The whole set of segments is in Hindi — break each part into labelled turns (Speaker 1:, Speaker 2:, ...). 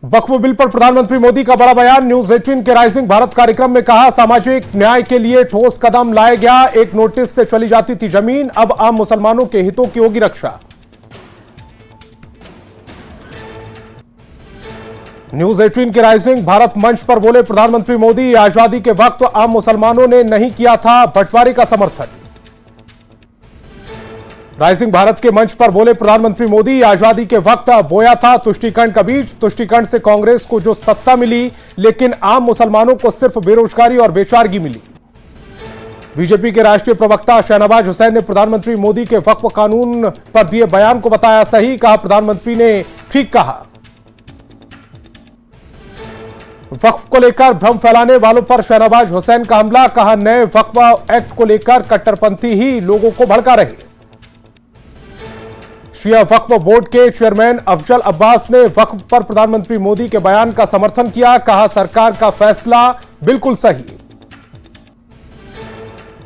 Speaker 1: वक्फ बिल पर प्रधानमंत्री मोदी का बड़ा बयान। न्यूज 18 के राइजिंग भारत कार्यक्रम में कहा, सामाजिक न्याय के लिए ठोस कदम लाया गया। एक नोटिस से चली जाती थी जमीन, अब आम मुसलमानों के हितों की होगी रक्षा। न्यूज 18 के राइजिंग भारत मंच पर बोले प्रधानमंत्री मोदी, आजादी के वक्त आम मुसलमानों ने नहीं किया था बंटवारे का समर्थन। राइजिंग भारत के मंच पर बोले प्रधानमंत्री मोदी, आजादी के वक्त बोया था तुष्टीकरण का बीज। तुष्टीकरण से कांग्रेस को जो सत्ता मिली, लेकिन आम मुसलमानों को सिर्फ बेरोजगारी और बेचारगी मिली। बीजेपी के राष्ट्रीय प्रवक्ता शहनवाज हुसैन ने प्रधानमंत्री मोदी के वक्फ कानून पर दिए बयान को बताया सही। कहा, प्रधानमंत्री ने ठीक कहा। वक्फ को लेकर भ्रम फैलाने वालों पर शहनवाज हुसैन का हमला। कहा, नए वक्फ एक्ट को लेकर कट्टरपंथी ही लोगों को भड़का रहे। शिया वक्फ बोर्ड के चेयरमैन अफजल अब्बास ने वक्फ पर प्रधानमंत्री मोदी के बयान का समर्थन किया। कहा, सरकार का फैसला बिल्कुल सही।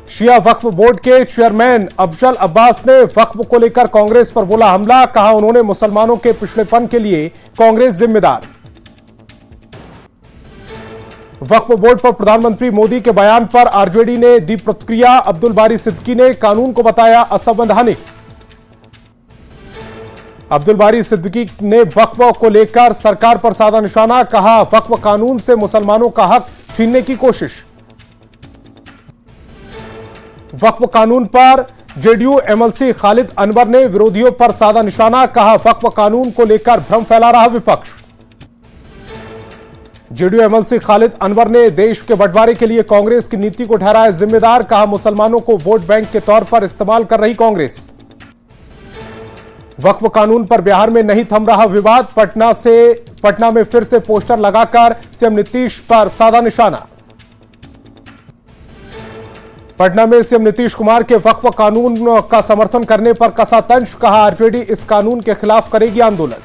Speaker 1: शिया वक्फ बोर्ड के चेयरमैन अफजल अब्बास ने वक्फ को लेकर कांग्रेस पर बोला हमला। कहा, उन्होंने मुसलमानों के पिछड़ेपन के लिए कांग्रेस जिम्मेदार। वक्फ बोर्ड पर प्रधानमंत्री मोदी के बयान पर आरजेडी ने दी प्रतिक्रिया। अब्दुल बारी सिद्दीकी ने कानून को बताया असंवैधानिक। अब्दुल बारी सिद्दीकी ने वक्फ को लेकर सरकार पर साधा निशाना। कहा, वक्फ कानून से मुसलमानों का हक छीनने की कोशिश। वक्फ कानून पर जेडीयू एमएलसी खालिद अनवर ने विरोधियों पर साधा निशाना। कहा, वक्फ कानून को लेकर भ्रम फैला रहा विपक्ष। जेडीयू एमएलसी खालिद अनवर ने देश के बंटवारे के लिए कांग्रेस की नीति को ठहराया जिम्मेदार। कहा, मुसलमानों को वोट बैंक के तौर पर इस्तेमाल कर रही कांग्रेस। वक्फ कानून पर बिहार में नहीं थम रहा विवाद। पटना में फिर से पोस्टर लगाकर सीएम नीतीश पर साधा निशाना। पटना में सीएम नीतीश कुमार के वक्फ कानून का समर्थन करने पर कसा तंज। कहा, आरजेडी इस कानून के खिलाफ करेगी आंदोलन।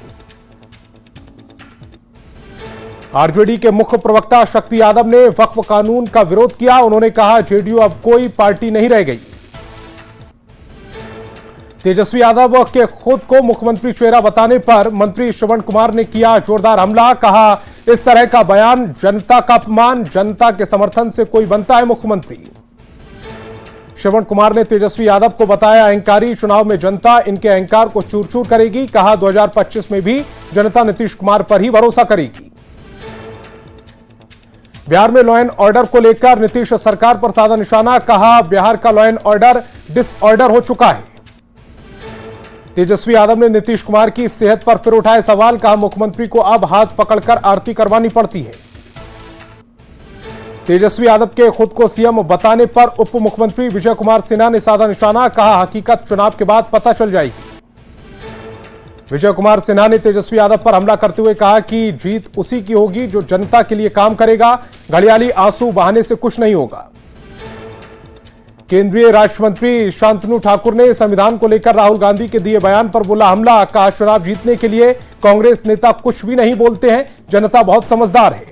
Speaker 1: आरजेडी के मुख्य प्रवक्ता शक्ति यादव ने वक्फ कानून का विरोध किया। उन्होंने कहा, जेडीयू अब कोई पार्टी नहीं रह गई। तेजस्वी यादव के खुद को मुख्यमंत्री चेहरा बताने पर मंत्री श्रवण कुमार ने किया जोरदार हमला। कहा, इस तरह का बयान जनता का अपमान। जनता के समर्थन से कोई बनता है मुख्यमंत्री। श्रवण कुमार ने तेजस्वी यादव को बताया अहंकारी। चुनाव में जनता इनके अहंकार को चूर चूर करेगी। कहा, 2025 में भी जनता नीतीश कुमार पर ही भरोसा करेगी। बिहार में लॉ एंड ऑर्डर को लेकर नीतीश सरकार पर साधा निशाना। कहा, बिहार का लॉ एंड ऑर्डर डिसऑर्डर हो चुका है। तेजस्वी यादव ने नीतीश कुमार की सेहत पर फिर उठाए सवाल। कहा, मुख्यमंत्री को अब हाथ पकड़कर आरती करवानी पड़ती है। तेजस्वी यादव के खुद को सीएम बताने पर उप मुख्यमंत्री विजय कुमार सिन्हा ने साधा निशाना। कहा, हकीकत चुनाव के बाद पता चल जाएगी। विजय कुमार सिन्हा ने तेजस्वी यादव पर हमला करते हुए कहा कि जीत उसी की होगी जो जनता के लिए काम करेगा। घड़ियाली आंसू बहाने से कुछ नहीं होगा। केंद्रीय राज्य मंत्री शांतनु ठाकुर ने संविधान को लेकर राहुल गांधी के दिए बयान पर बोला हमला। कहा, चुनाव जीतने के लिए कांग्रेस नेता कुछ भी नहीं बोलते हैं, जनता बहुत समझदार है।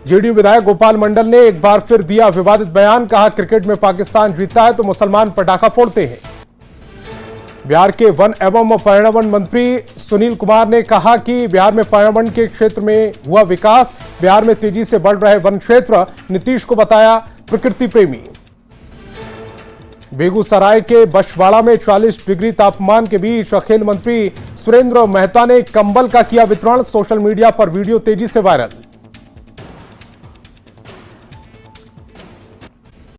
Speaker 1: जेडीयू विधायक गोपाल मंडल ने एक बार फिर दिया विवादित बयान। कहा, क्रिकेट में पाकिस्तान जीतता है तो मुसलमान पटाखा फोड़ते हैं। बिहार के वन एवं पर्यावरण मंत्री सुनील कुमार ने कहा कि बिहार में पर्यावरण के क्षेत्र में हुआ विकास। बिहार में तेजी से बढ़ रहे वन क्षेत्र। नीतीश को बताया प्रकृति प्रेमी। बेगूसराय के बछवाड़ा में 40 डिग्री तापमान के बीच खेल मंत्री सुरेंद्र मेहता ने कंबल का किया वितरण। सोशल मीडिया पर वीडियो तेजी से वायरल।